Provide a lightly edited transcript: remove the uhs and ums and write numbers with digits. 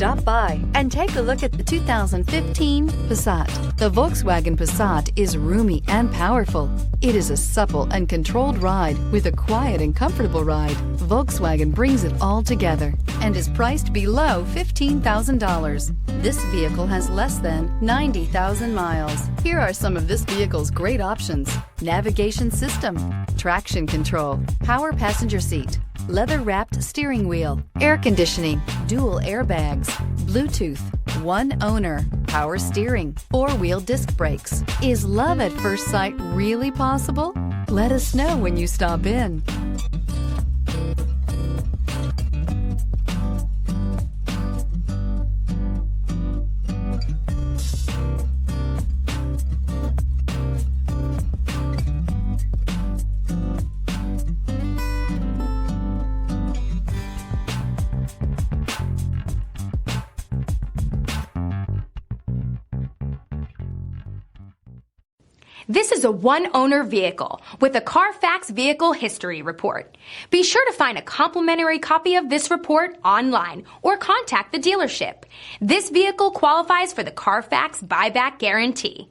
Stop by and take a look at the 2015 Passat. The Volkswagen Passat is roomy and powerful. It is a supple and controlled ride with a quiet and comfortable ride. Volkswagen brings it all together and is priced below $15,000. This vehicle has less than 90,000 miles. Here are some of this vehicle's great options: navigation system, traction control, power passenger seat, leather-wrapped steering wheel, air conditioning, dual airbags, Bluetooth, one owner, power steering, four-wheel disc brakes. Is love at first sight really possible? Let us know when you stop in. This is a one-owner vehicle with a CARFAX Vehicle History Report. Be sure to find a complimentary copy of this report online or contact the dealership. This vehicle qualifies for the CARFAX Buyback Guarantee.